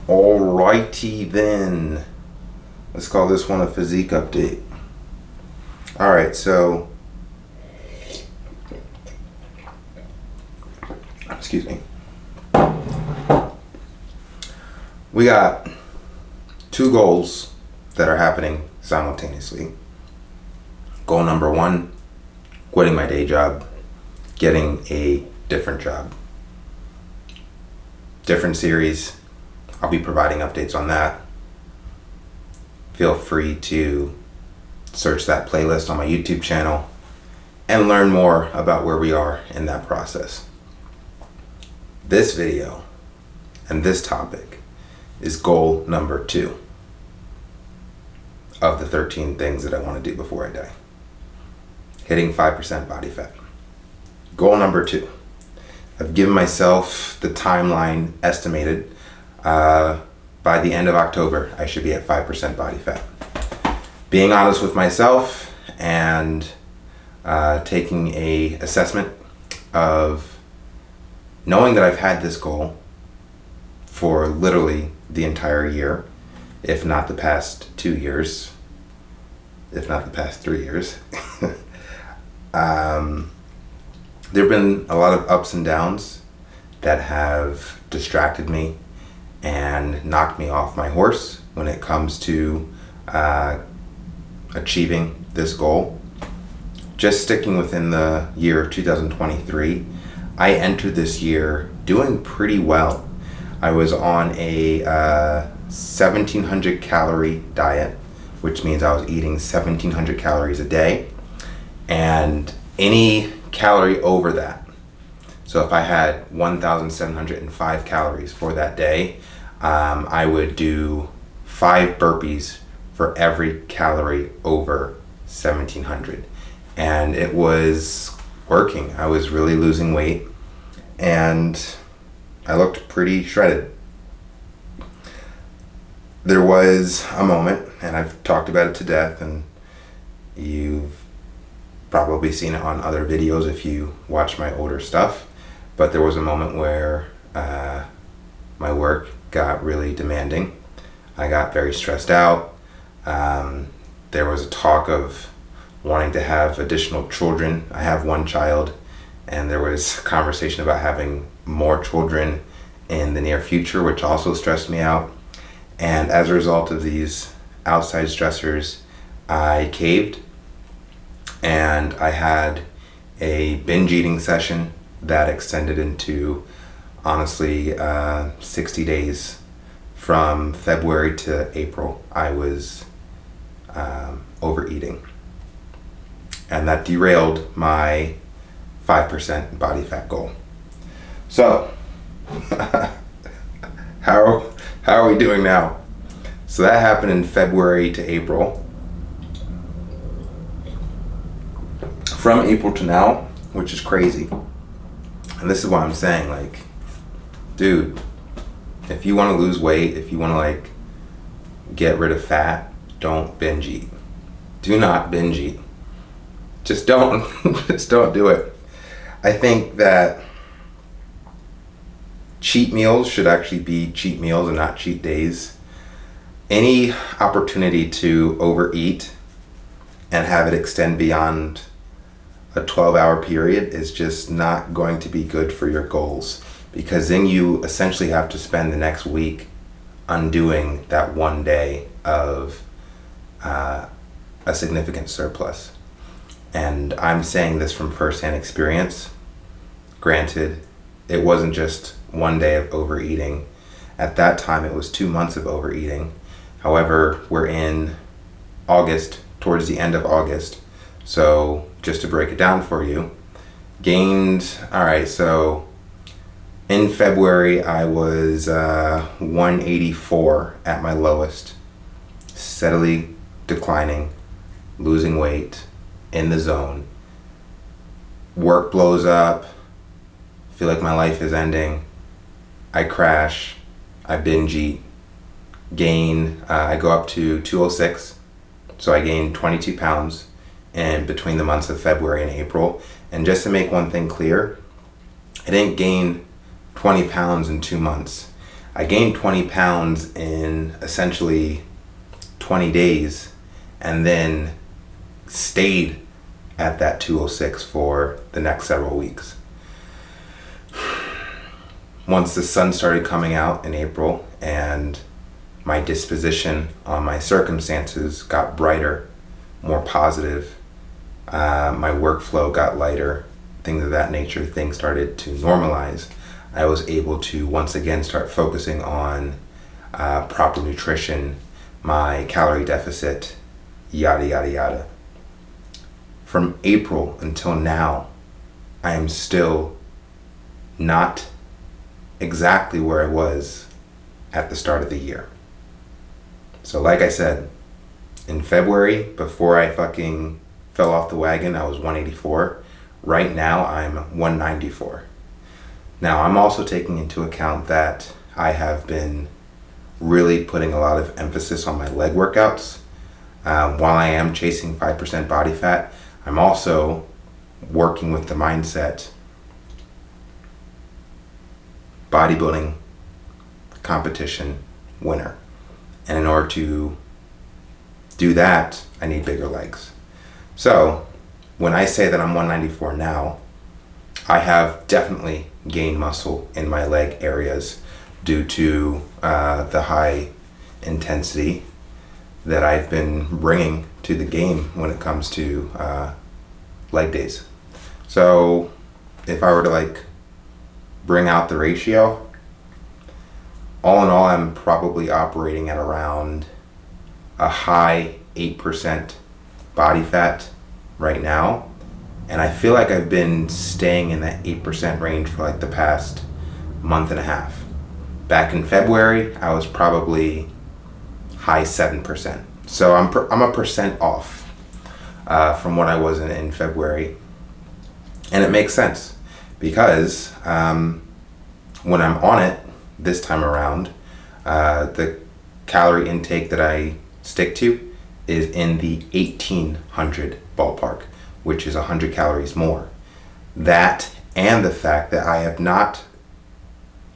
Alrighty then. Let's call this one a physique update. Alright, so excuse me. We got two goals that are happening simultaneously. Goal number one, quitting my day job, getting a different job. Different series. I'll be providing updates on that. Feel free to search that playlist on my YouTube channel and learn more about where we are in that process. This video and this topic is goal number 2 of the 13 things that I want to do before I die. Hitting 5% body fat. Goal number 2. I've given myself the timeline estimated. By the end of October, I should be at 5% body fat. Being honest with myself and taking a assessment of knowing that I've had this goal for literally the entire year, if not the past 2 years, if not the past 3 years. There have been a lot of ups and downs that have distracted me and knocked me off my horse when it comes to achieving this goal. Just sticking within the year of 2023, I entered this year doing pretty well. I was on a 1,700 calorie diet, which means I was eating 1,700 calories a day, and any calorie over that. So if I had 1,705 calories for that day, I would do 5 burpees for every calorie over 1,700. And it was working. I was really losing weight and I looked pretty shredded. There was a moment, and I've talked about it to death, and you've probably seen it on other videos if you watch my older stuff, but there was a moment where my work got really demanding. I got very stressed out. There was a talk of wanting to have additional children. I have one child, and there was conversation about having more children in the near future, which also stressed me out. And as a result of these outside stressors, I caved, and I had a binge eating session that extended into, honestly, 60 days. From February to April, I was overeating, and that derailed my 5% body fat goal. So how are we doing now? So that happened in February to April. From April to now, which is crazy. And this is what I'm saying, like, dude, if you want to lose weight, if you want to like get rid of fat, don't binge eat. Do not binge eat. Just don't. Just don't do it. I think that cheat meals should actually be cheat meals and not cheat days. Any opportunity to overeat and have it extend beyond a 12-hour period is just not going to be good for your goals, because then you essentially have to spend the next week undoing that one day of a significant surplus. And I'm saying this from firsthand experience. Granted, it wasn't just one day of overeating. At that time, it was 2 months of overeating. However, we're in August, towards the end of August. So just to break it down for you, so in February, I was 184 at my lowest, steadily declining, losing weight, in the zone. Work blows up, feel like my life is ending. I crash, I binge eat, I go up to 206, so I gained 22 pounds in between the months of February and April. And just to make one thing clear, I didn't gain 20 pounds in 2 months. I gained 20 pounds in essentially 20 days and then stayed at that 206 for the next several weeks. Once the sun started coming out in April and my disposition on my circumstances got brighter, more positive, my workflow got lighter, things of that nature, things started to normalize, I was able to once again start focusing on proper nutrition, my calorie deficit, yada, yada, yada. From April until now, I am still not exactly where I was at the start of the year. So like I said, in February, before I fucking fell off the wagon, I was 184. Right now, I'm 194. Now, I'm also taking into account that I have been really putting a lot of emphasis on my leg workouts. While I am chasing 5% body fat, I'm also working with the mindset bodybuilding competition winner. And in order to do that, I need bigger legs. So when I say that I'm 194 now, I have definitely gained muscle in my leg areas due to the high intensity that I've been bringing to the game when it comes to leg days. So if I were to like bring out the ratio, all in all, I'm probably operating at around a high 8% body fat right now. And I feel like I've been staying in that 8% range for like the past month and a half. Back in February, I was probably high 7%. So I'm a percent off from what I was in February. And it makes sense because when I'm on it this time around, the calorie intake that I stick to is in the 1800 ballpark, which is 100 calories more. That and the fact that I have not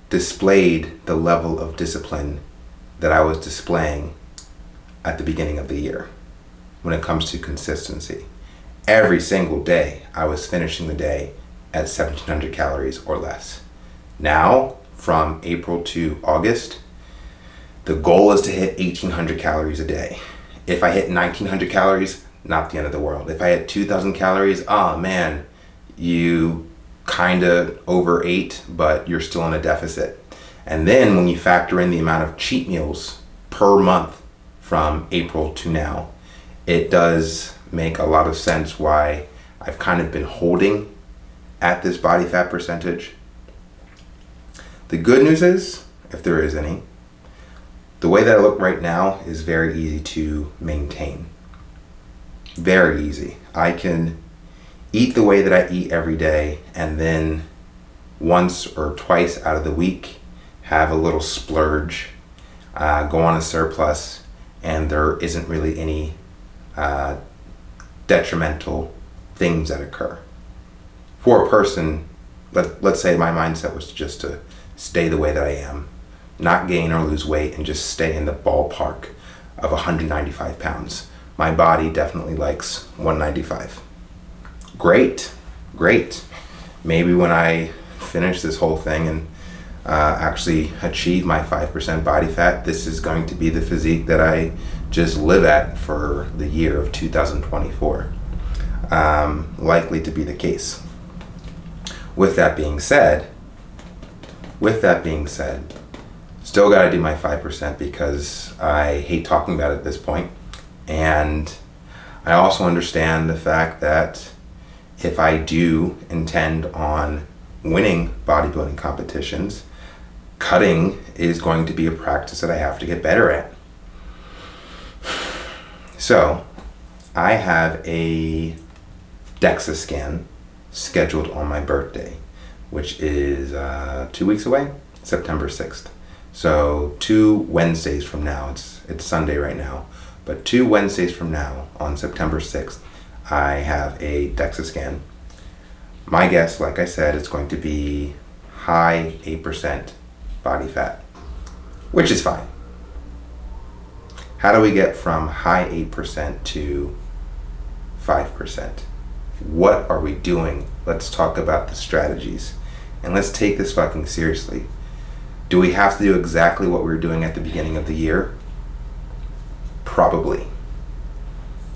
displayed the level of discipline that I was displaying at the beginning of the year when it comes to consistency. Every single day, I was finishing the day at 1700 calories or less. Now, from April to August, the goal is to hit 1800 calories a day. If I hit 1900 calories, not the end of the world. If I hit 2000 calories, oh man, you kind of overate, but you're still in a deficit. And then when you factor in the amount of cheat meals per month from April to now, it does make a lot of sense why I've kind of been holding at this body fat percentage. The good news is, if there is any, the way that I look right now is very easy to maintain. Very easy. I can eat the way that I eat every day and then once or twice out of the week have a little splurge, go on a surplus, and there isn't really any detrimental things that occur. For a person, let's say my mindset was just to stay the way that I am, not gain or lose weight, and just stay in the ballpark of 195 pounds. My body definitely likes 195. Great. Maybe when I finish this whole thing and actually achieve my 5% body fat, this is going to be the physique that I just live at for the year of 2024. Likely to be the case. With that being said, still got to do my 5% because I hate talking about it at this point. And I also understand the fact that if I do intend on winning bodybuilding competitions, cutting is going to be a practice that I have to get better at. So I have a DEXA scan scheduled on my birthday, which is 2 weeks away, September 6th. So 2 Wednesdays from now, it's Sunday right now, but 2 Wednesdays from now on September 6th, I have a DEXA scan. My guess, like I said, it's going to be high 8% body fat. which is fine. How do we get from high 8% to 5%? What are we doing? Let's talk about the strategies. And let's take this fucking seriously. Do we have to do exactly what we were doing at the beginning of the year? Probably.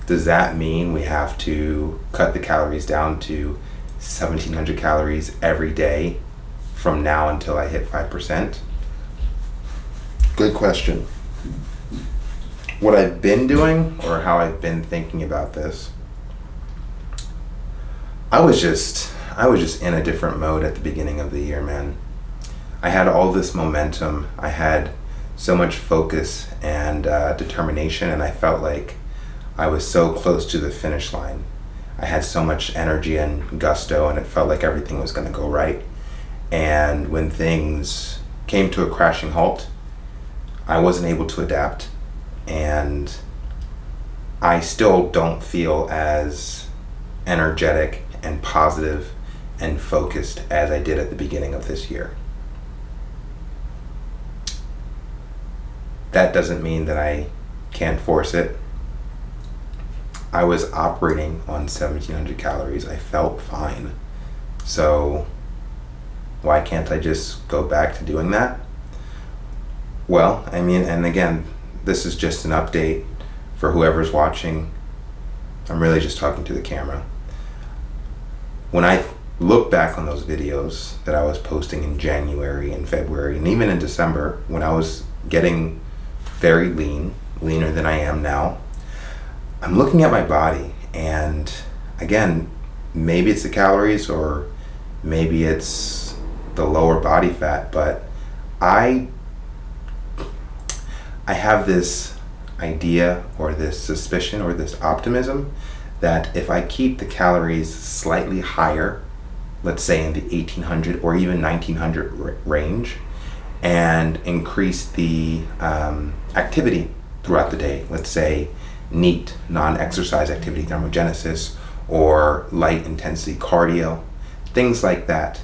Does that mean we have to cut the calories down to 1,700 calories every day from now until I hit 5%? Good question. What I've been doing, or how I've been thinking about this, I was just in a different mode at the beginning of the year, man. I had all this momentum. I had so much focus and determination, and I felt like I was so close to the finish line. I had so much energy and gusto, and it felt like everything was going to go right. And when things came to a crashing halt, I wasn't able to adapt, and I still don't feel as energetic and positive and focused as I did at the beginning of this year. That doesn't mean that I can't force it. I was operating on 1,700 calories. I felt fine. So why can't I just go back to doing that? Well, I mean, and again, this is just an update for whoever's watching. I'm really just talking to the camera. When I look back on those videos that I was posting in January and February and even in December, when I was getting very lean, leaner than I am now, I'm looking at my body, and again, maybe it's the calories or maybe it's the lower body fat, but I have this idea or this suspicion or this optimism that if I keep the calories slightly higher, let's say in the 1,800 or even 1,900 range, and increase the activity throughout the day, let's say NEAT, non-exercise activity thermogenesis, or light intensity cardio, things like that.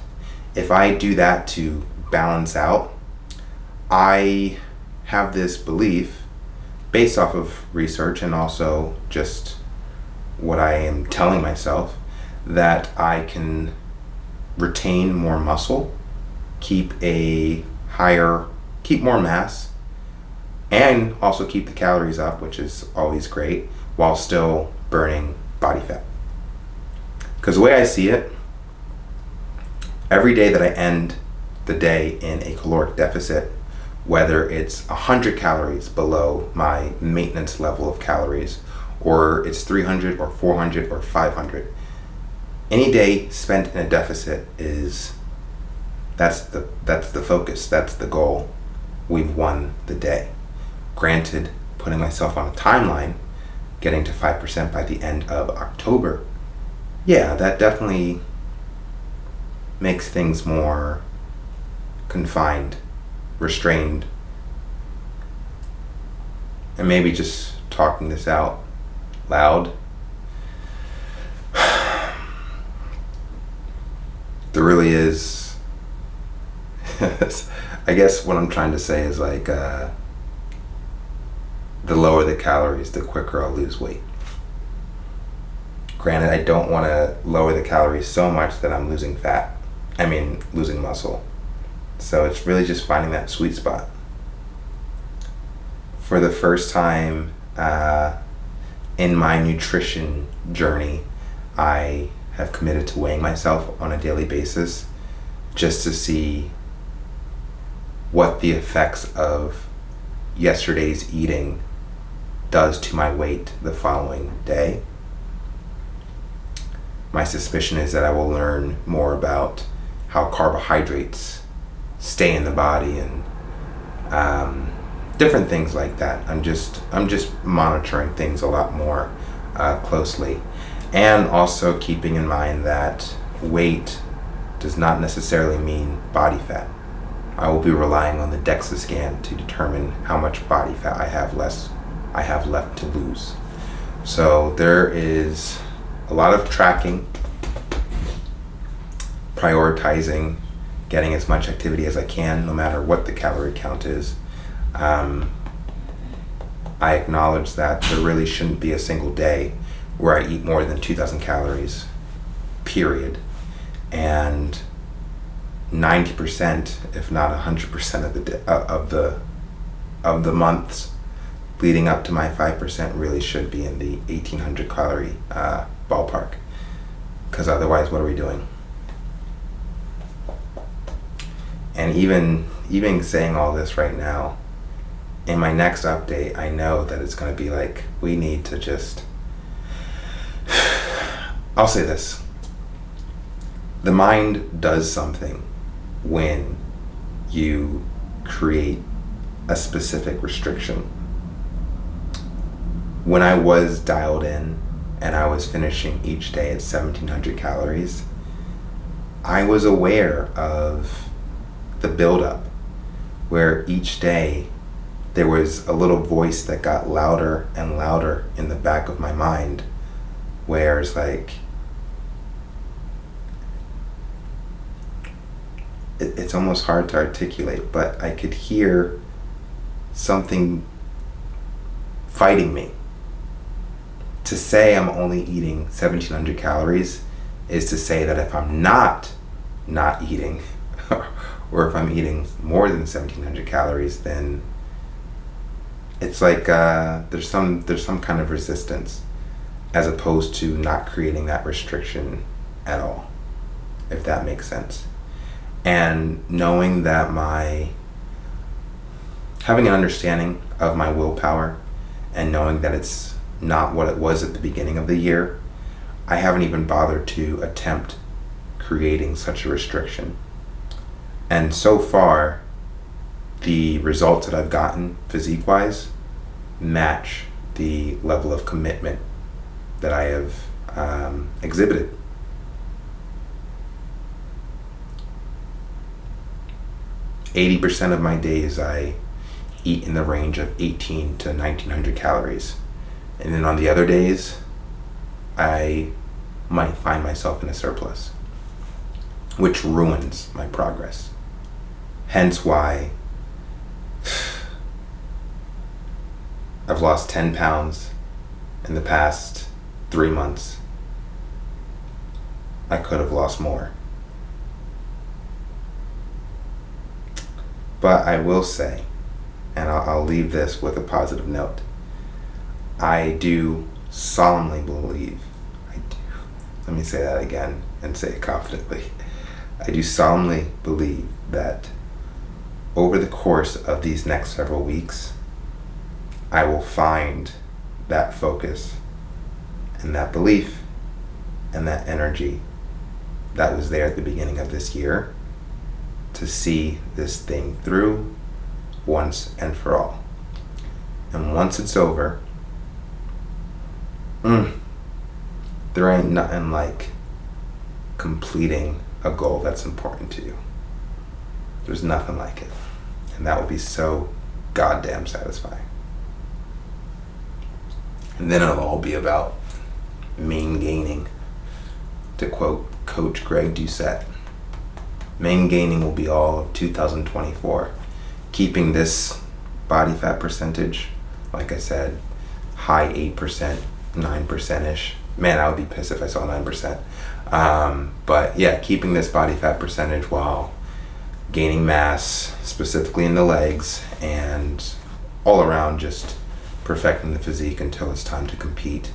If I do that to balance out, I have this belief based off of research and also just what I am telling myself, that I can retain more muscle, keep more mass, and also keep the calories up, which is always great, while still burning body fat. Because the way I see it, every day that I end the day in a caloric deficit, whether it's 100 calories below my maintenance level of calories, or it's 300 or 400 or 500, any day spent in a deficit that's the focus, that's the goal. We've won the day. Granted, putting myself on a timeline, getting to 5% by the end of October, yeah, that definitely makes things more confined, restrained, and maybe just talking this out loud, there really is I guess what I'm trying to say is like the lower the calories, the quicker I'll lose weight. Granted, I don't want to lower the calories so much that I'm losing losing muscle. So it's really just finding that sweet spot. For the first time in my nutrition journey, I have committed to weighing myself on a daily basis just to see what the effects of yesterday's eating does to my weight the following day. My suspicion is that I will learn more about how carbohydrates stay in the body and different things like that. I'm just monitoring things a lot more closely, and also keeping in mind that weight does not necessarily mean body fat. I will be relying on the DEXA scan to determine how much body fat I have left to lose. So there is a lot of tracking, prioritizing, getting as much activity as I can, no matter what the calorie count is. I acknowledge that there really shouldn't be a single day where I eat more than 2,000 calories, period. And 90%, if not 100% of the months leading up to my 5% really should be in the 1,800 calorie ballpark. Because otherwise, what are we doing? And even saying all this right now, in my next update, I know that it's going to be like, we need to just... I'll say this. The mind does something when you create a specific restriction. When I was dialed in and I was finishing each day at 1,700 calories, I was aware of the buildup, where each day there was a little voice that got louder and louder in the back of my mind, where it's like, it's almost hard to articulate, but I could hear something fighting me. To say I'm only eating 1,700 calories is to say that if I'm not eating, or if I'm eating more than 1,700 calories, then it's like there's some kind of resistance, as opposed to not creating that restriction at all, if that makes sense. And knowing that having an understanding of my willpower, and knowing that it's not what it was at the beginning of the year, I haven't even bothered to attempt creating such a restriction. And so far, the results that I've gotten physique-wise match the level of commitment that I have exhibited. %of my days I eat in the range of 1,800 to 1,900 calories. And then on the other days, I might find myself in a surplus, which ruins my progress. Hence why I've lost 10 pounds in the past 3 months. I could have lost more. But I will say, and I'll leave this with a positive note, I do solemnly believe, let me say that again and say it confidently. I do solemnly believe that over the course of these next several weeks, I will find that focus and that belief and that energy that was there at the beginning of this year to see this thing through once and for all. And once it's over, there ain't nothing like completing a goal that's important to you. There's nothing like it. And that will be so goddamn satisfying. And then it'll all be about main gaining. To quote Coach Greg Doucette, main gaining will be all of 2024. Keeping this body fat percentage, like I said, high 8%, 9%-ish. Man, I would be pissed if I saw 9%. But yeah, keeping this body fat percentage while gaining mass, specifically in the legs, and all around just perfecting the physique until it's time to compete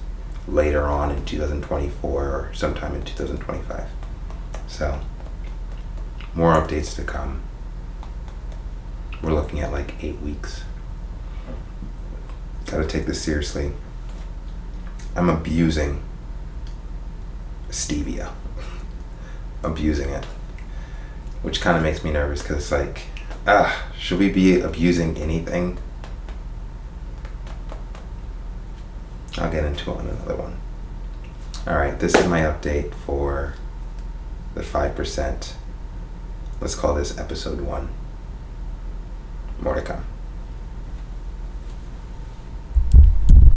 later on in 2024 or sometime in 2025. So, more updates to come. We're looking at like 8 weeks. Gotta take this seriously. I'm abusing stevia. Abusing it. Which kind of makes me nervous because it's like, should we be abusing anything? I'll get into it on another one. Alright, this is my update for the 5%. Let's call this episode 1. More to come.